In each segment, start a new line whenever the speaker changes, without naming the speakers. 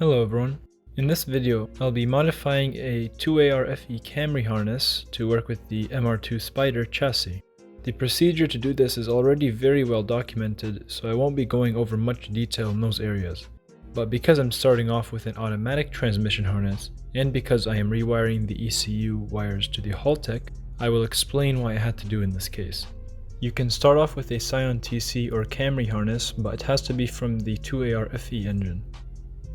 Hello everyone. In this video, I'll be modifying a 2ARFE Camry harness to work with the MR2 Spyder chassis. The procedure to do this is already very well documented, so I won't be going over much detail in those areas. But because I'm starting off with an automatic transmission harness, and because I am rewiring the ECU wires to the Haltech, I will explain why I had to do in this case. You can start off with a Scion TC or Camry harness, but it has to be from the 2ARFE engine.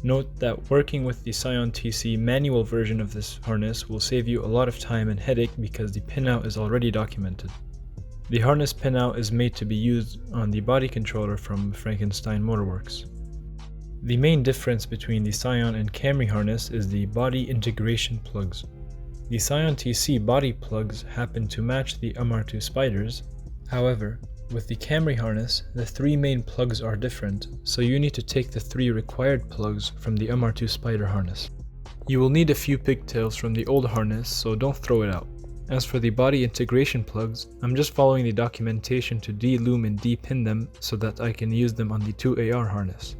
Note that working with the Scion TC manual version of this harness will save you a lot of time and headache because the pinout is already documented. The harness pinout is made to be used on the body controller from Frankenstein Motorworks. The main difference between the Scion and Camry harness is the body integration plugs. The Scion TC body plugs happen to match the MR2 Spyders. However, with the Camry harness, the three main plugs are different, so you need to take the three required plugs from the MR2 Spyder harness. You will need a few pigtails from the old harness, so don't throw it out. As for the body integration plugs, I'm just following the documentation to de-loom and de-pin them so that I can use them on the 2AR harness.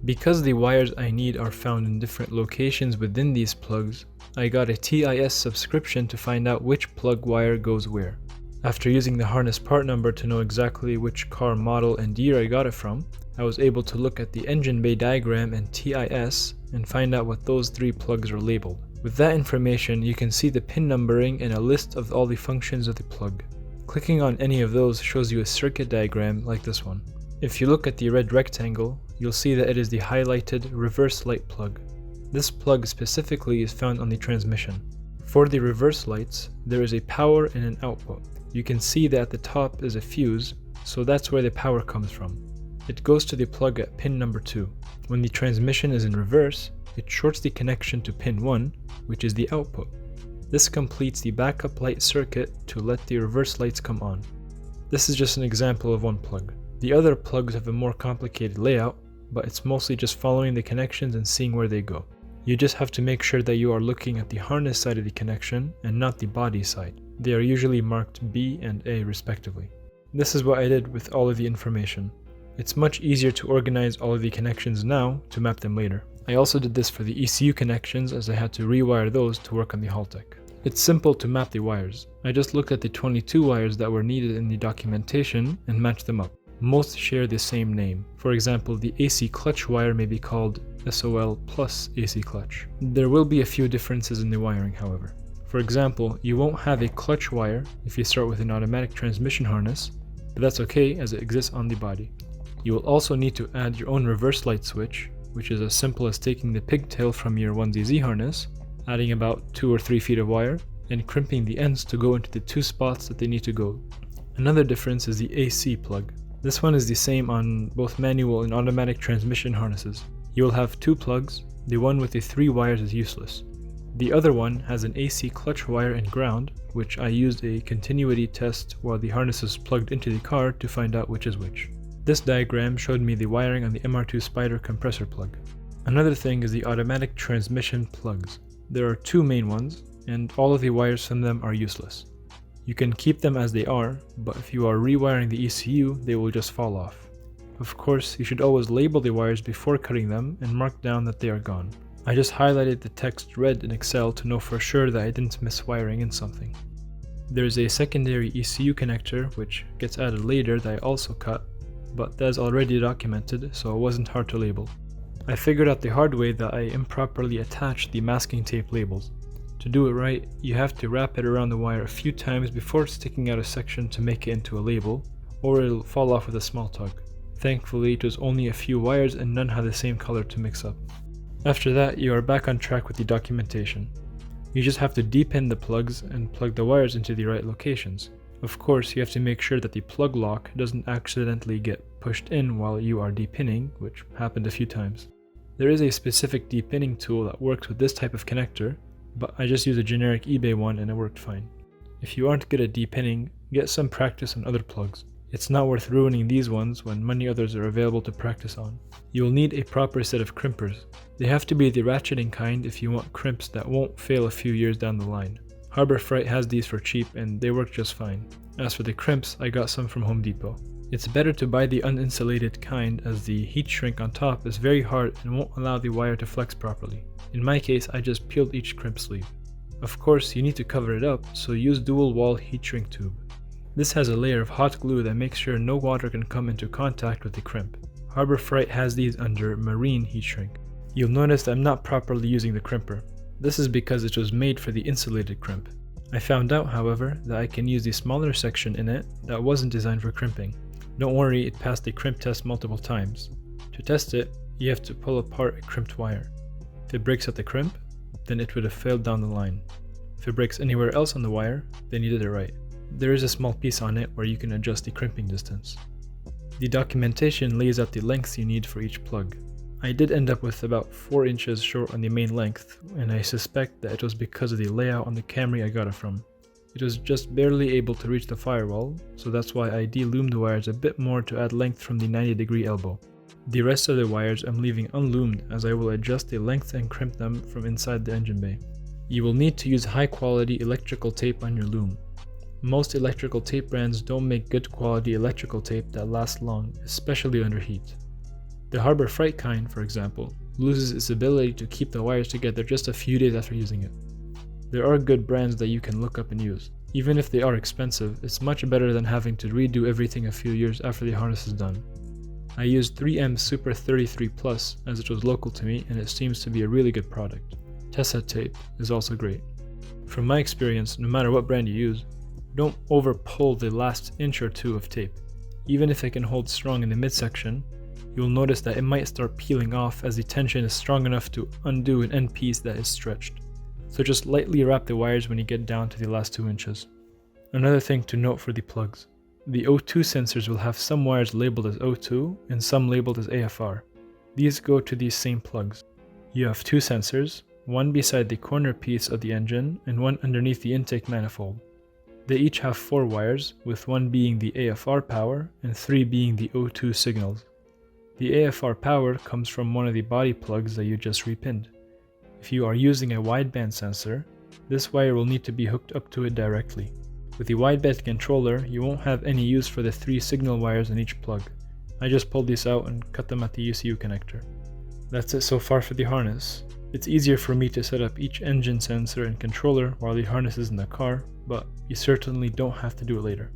Because the wires I need are found in different locations within these plugs, I got a TIS subscription to find out which plug wire goes where. After using the harness part number to know exactly which car model and year I got it from, I was able to look at the engine bay diagram and TIS and find out what those three plugs are labeled. With that information, you can see the pin numbering and a list of all the functions of the plug. Clicking on any of those shows you a circuit diagram like this one. If you look at the red rectangle, you'll see that it is the highlighted reverse light plug. This plug specifically is found on the transmission. For the reverse lights, there is a power and an output. You can see that at the top is a fuse, so that's where the power comes from. It goes to the plug at pin number 2. When the transmission is in reverse, it shorts the connection to pin 1, which is the output. This completes the backup light circuit to let the reverse lights come on. This is just an example of one plug. The other plugs have a more complicated layout, but it's mostly just following the connections and seeing where they go. You just have to make sure that you are looking at the harness side of the connection and not the body side. They are usually marked B and A respectively. This is what I did with all of the information. It's much easier to organize all of the connections now to map them later. I also did this for the ECU connections as I had to rewire those to work on the Haltech. It's simple to map the wires. I just looked at the 22 wires that were needed in the documentation and matched them up. Most share the same name. For example, the AC clutch wire may be called SOL plus AC clutch. There will be a few differences in the wiring, however. For example, you won't have a clutch wire if you start with an automatic transmission harness, but that's okay as it exists on the body. You will also need to add your own reverse light switch, which is as simple as taking the pigtail from your 1ZZ harness, adding about 2 or 3 feet of wire, and crimping the ends to go into the two spots that they need to go. Another difference is the AC plug. This one is the same on both manual and automatic transmission harnesses. You will have two plugs. The one with the 3 wires is useless. The other one has an AC clutch wire and ground, which I used a continuity test while the harness is plugged into the car to find out which is which. This diagram showed me the wiring on the MR2 Spyder compressor plug. Another thing is the automatic transmission plugs. There are 2 main ones, and all of the wires from them are useless. You can keep them as they are, but if you are rewiring the ECU, they will just fall off. Of course, you should always label the wires before cutting them and mark down that they are gone. I just highlighted the text red in Excel to know for sure that I didn't miss wiring in something. There's a secondary ECU connector which gets added later that I also cut, but that is already documented, so it wasn't hard to label. I figured out the hard way that I improperly attached the masking tape labels. To do it right, you have to wrap it around the wire a few times before sticking out a section to make it into a label, or it'll fall off with a small tug. Thankfully, it was only a few wires and none had the same color to mix up. After that, you are back on track with the documentation. You just have to de-pin the plugs and plug the wires into the right locations. Of course, you have to make sure that the plug lock doesn't accidentally get pushed in while you are de-pinning, which happened a few times. There is a specific de-pinning tool that works with this type of connector, but I just used a generic eBay one and it worked fine. If you aren't good at de-pinning, get some practice on other plugs. It's not worth ruining these ones when many others are available to practice on. You will need a proper set of crimpers. They have to be the ratcheting kind if you want crimps that won't fail a few years down the line. Harbor Freight has these for cheap and they work just fine. As for the crimps, I got some from Home Depot. It's better to buy the uninsulated kind, as the heat shrink on top is very hard and won't allow the wire to flex properly. In my case, I just peeled each crimp sleeve. Of course, you need to cover it up, so use dual wall heat shrink tube. This has a layer of hot glue that makes sure no water can come into contact with the crimp. Harbor Freight has these under marine heat shrink. You'll notice that I'm not properly using the crimper. This is because it was made for the insulated crimp. I found out, however, that I can use the smaller section in it that wasn't designed for crimping. Don't worry, it passed the crimp test multiple times. To test it, you have to pull apart a crimped wire. If it breaks at the crimp, then it would have failed down the line. If it breaks anywhere else on the wire, then you did it right. There is a small piece on it where you can adjust the crimping distance. The documentation lays out the lengths you need for each plug. I did end up with about 4 inches short on the main length, and I suspect that it was because of the layout on the Camry I got it from. It was just barely able to reach the firewall, so that's why I de-loomed the wires a bit more to add length from the 90-degree elbow. The rest of the wires I'm leaving unloomed, as I will adjust the length and crimp them from inside the engine bay. You will need to use high quality electrical tape on your loom. Most electrical tape brands don't make good quality electrical tape that lasts long, especially under heat. The Harbor Freight kind, for example, loses its ability to keep the wires together just a few days after using it. There are good brands that you can look up and use. Even if they are expensive, it's much better than having to redo everything a few years after the harness is done. I used 3M Super 33 Plus as it was local to me, and it seems to be a really good product. Tessa tape is also great. From my experience, no matter what brand you use, don't over pull the last inch or two of tape. Even if it can hold strong in the midsection, you'll notice that it might start peeling off as the tension is strong enough to undo an end piece that is stretched. So just lightly wrap the wires when you get down to the last 2 inches. Another thing to note for the plugs. The O2 sensors will have some wires labeled as O2 and some labeled as AFR. These go to these same plugs. You have 2 sensors, one beside the corner piece of the engine and one underneath the intake manifold. They each have 4 wires, with 1 being the AFR power and 3 being the O2 signals. The AFR power comes from one of the body plugs that you just repinned. If you are using a wideband sensor, this wire will need to be hooked up to it directly. With the wideband controller, you won't have any use for the 3 signal wires in each plug. I just pulled these out and cut them at the UCU connector. That's it so far for the harness. It's easier for me to set up each engine sensor and controller while the harness is in the car, but you certainly don't have to do it later.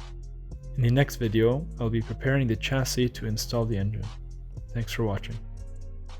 In the next video, I'll be preparing the chassis to install the engine. Thanks for watching.